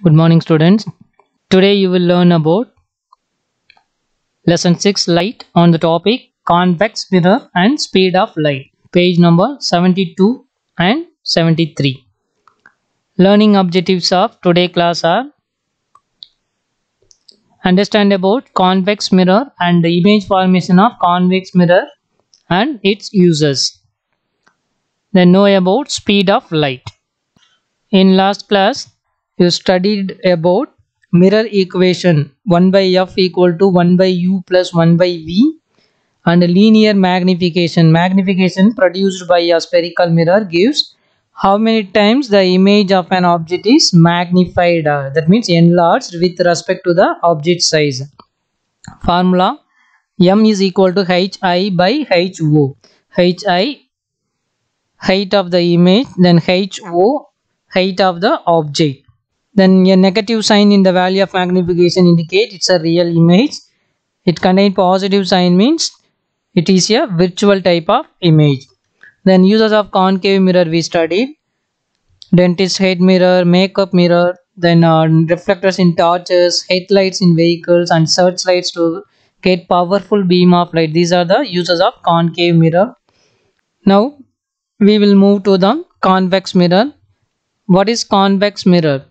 Good morning, students. Today you will learn about lesson 6 light on the topic convex mirror and speed of light, page number 72 and 73. Learning objectives of today class are understand about convex mirror and the image formation of convex mirror and its uses. Then know about speed of light. In last class, you studied about mirror equation 1 by f equal to 1 by u plus 1 by v and linear magnification produced by a spherical mirror gives how many times the image of an object is magnified, that means enlarged with respect to the object size. Formula m is equal to hi by ho. Hi height of the image, then ho height of the object. Then a negative sign in the value of magnification indicates it's a real image. It contains positive sign means it is a virtual type of image. Then uses of concave mirror we studied. Dentist head mirror, makeup mirror, then reflectors in torches, headlights in vehicles and searchlights to get powerful beam of light. These are the uses of concave mirror. Now we will move to the convex mirror. What is convex mirror?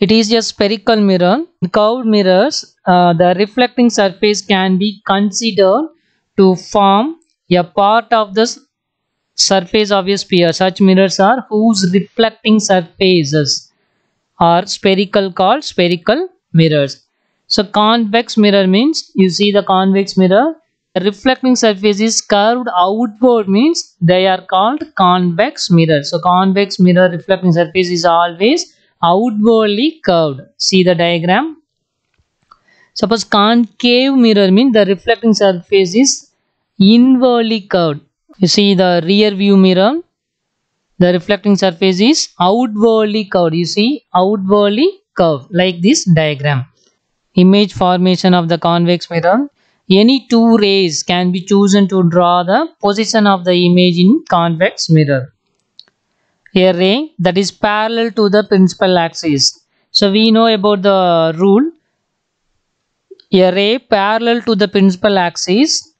It is a spherical mirror. In curved mirrors, the reflecting surface can be considered to form a part of the surface of a sphere. Such mirrors are whose reflecting surfaces are spherical, called spherical mirrors. So convex mirror means you see the convex mirror. The reflecting surface is curved outward means they are called convex mirror. So convex mirror reflecting surface is always outwardly curved. See the diagram. Suppose concave mirror means the reflecting surface is inwardly curved. You see the rear view mirror, the reflecting surface is outwardly curved. You see outwardly curved like this diagram. Image formation of the convex mirror. Any two rays can be chosen to draw the position of the image in convex mirror. A ray that is parallel to the principal axis. So we know about the rule. A ray parallel to the principal axis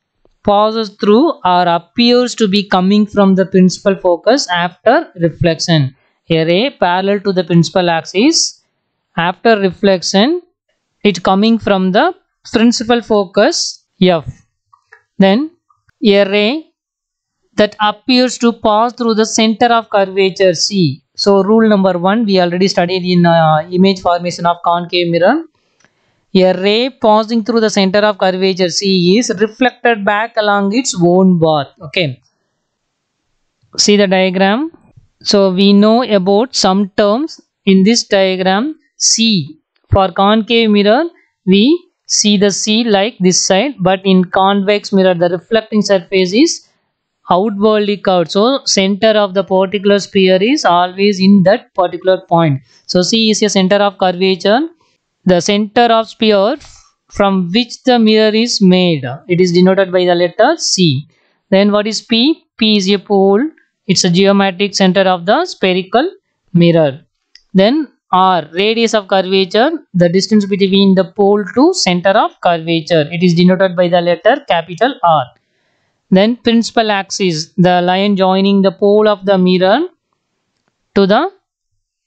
passes through or appears to be coming from the principal focus after reflection. A ray parallel to the principal axis after reflection, it coming from the principal focus F. Then a ray that appears to pass through the center of curvature C. So rule number 1 we already studied in image formation of concave mirror. A ray passing through the center of curvature C is reflected back along its own path. Okay. See the diagram. So we know about some terms in this diagram. C for concave mirror we see the C like this side, but in convex mirror the reflecting surface is outwardly curved. So center of the particular sphere is always in that particular point. So C is a center of curvature. The center of sphere from which the mirror is made, it is denoted by the letter C. Then what is P? P is a pole. It's a geometric center of the spherical mirror. Then R, radius of curvature, the distance between the pole to center of curvature. It is denoted by the letter capital R. Then principal axis, the line joining the pole of the mirror to the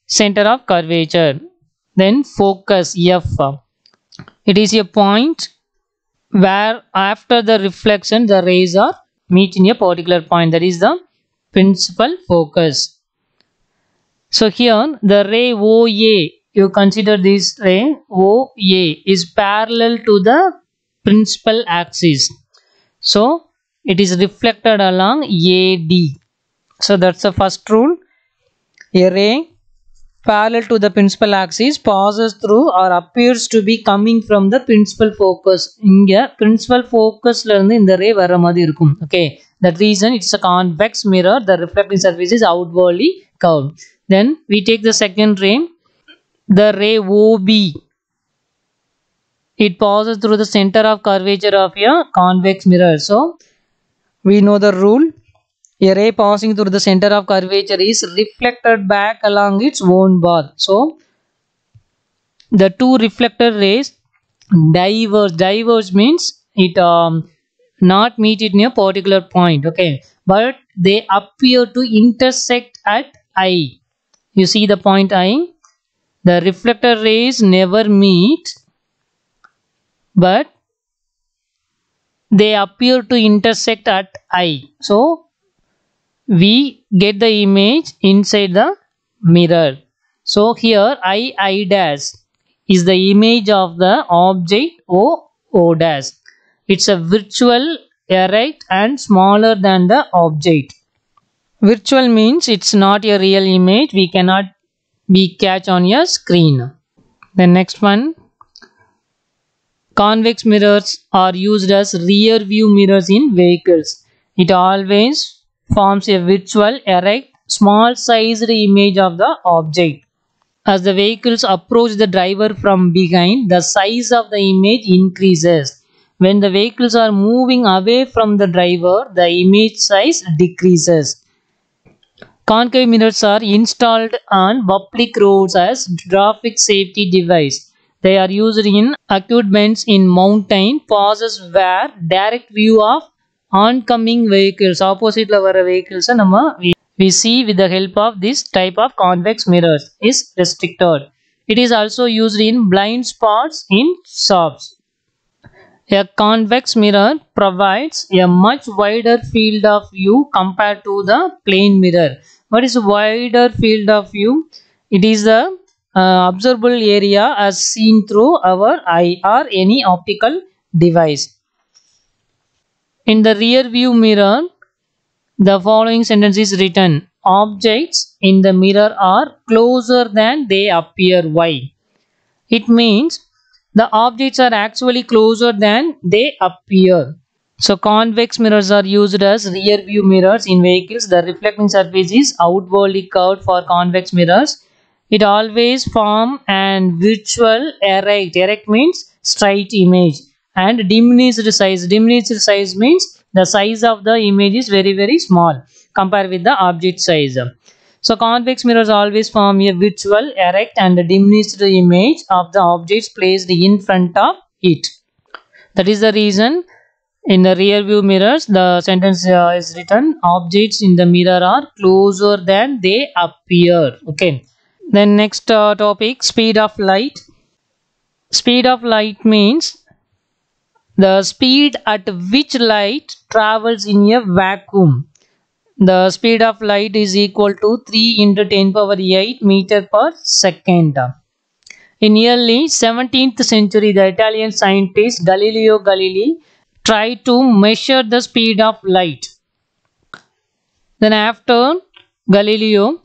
center of curvature. Then focus F. It is a point where after the reflection the rays are meet in a particular point. That is the principal focus. So here the ray OA, you consider this ray OA is parallel to the principal axis. So it is reflected along AD. So that's the first rule. A ray parallel to the principal axis passes through or appears to be coming from the principal focus. Inga principal focus la irundhu indha ray vara madhi irukum. Okay, that reason it's a convex mirror. The reflecting surface is outwardly curved. Then we take the second ray, the ray OB. It passes through the center of curvature of a convex mirror. So we know the rule. A ray passing through the center of curvature is reflected back along its own path. So the two reflector rays diverge. Diverge means it not meet it near particular point, okay, but they appear to intersect at I. You see the point I? The reflector rays never meet, but they appear to intersect at I. So we get the image inside the mirror. So here I dash is the image of the object O dash. It's a virtual, erect and smaller than the object. Virtual means it's not a real image. We cannot be catch on your screen. The next one, convex mirrors are used as rear view mirrors in vehicles. It always forms a virtual, erect, small sized image of the object. As the vehicles approach the driver from behind, the size of the image increases. When the vehicles are moving away from the driver, the image size decreases. Concave mirrors are installed on public roads as traffic safety device. They are used in acute bends in mountain passes where direct view of oncoming vehicles, opposite vara vehicles we see with the help of this type of convex mirrors is restricted. It is also used in blind spots in shops. A convex mirror provides a much wider field of view compared to the plane mirror. What is a wider field of view? It is the observable area as seen through our eye or any optical device. In the rear view mirror, the following sentence is written. Objects in the mirror are closer than they appear. Why? It means the objects are actually closer than they appear. So convex mirrors are used as rear view mirrors in vehicles. The reflecting surface is outwardly curved for convex mirrors. It always form an virtual erect. Erect means straight image. And diminished size. Diminished size means the size of the image is very small compared with the object size. So convex mirrors always form a virtual, erect and diminished image of the objects placed in front of it. That is the reason in the rear view mirrors the sentence is written, objects in the mirror are closer than they appear. Okay. Then next topic, speed of light. Speed of light means the speed at which light travels in a vacuum. The speed of light is equal to 3 into 10 power 8 meter per second. In early 17th century, the Italian scientist Galileo Galilei tried to measure the speed of light. Then after Galileo,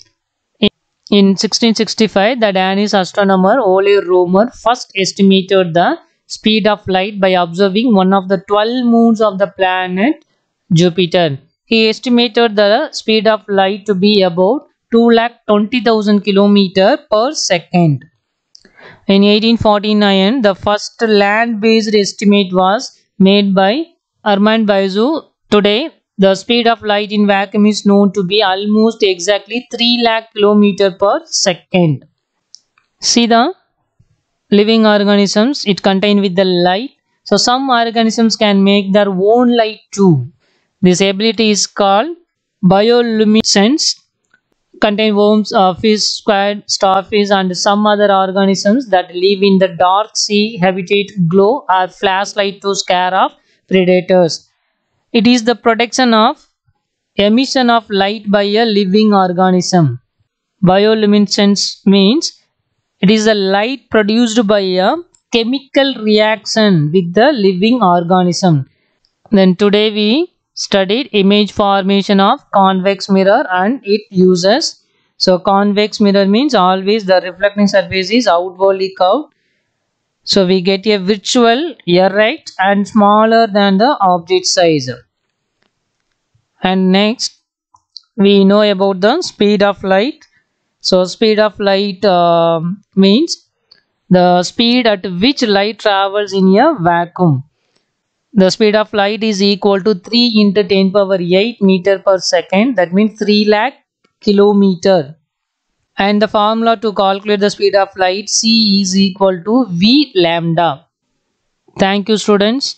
in 1665, the Danish astronomer Ole Romer first estimated the speed of light by observing one of the 12 moons of the planet Jupiter. He estimated the speed of light to be about 220,000 km per second. In 1849, the first land-based estimate was made by Armand Baizou. Today, the speed of light in vacuum is known to be almost exactly 3 lakh km per second. See the living organisms it contain with the light. So some organisms can make their own light too. This ability is called bioluminescence. Contain worms, fish, squid, starfish and some other organisms that live in the dark sea habitat glow or flashlight to scare off predators. It is the protection of emission of light by a living organism. Bioluminescence means it is a light produced by a chemical reaction with the living organism. Then today we studied image formation of convex mirror and its uses. So convex mirror means always the reflecting surface is outwardly curved. So we get a virtual, erect and smaller than the object size. And next we know about the speed of light. So speed of light means the speed at which light travels in a vacuum. The speed of light is equal to 3 into 10 power 8 meter per second. That means 3 lakh kilometer. And the formula to calculate the speed of light, c is equal to v lambda. Thank you, students.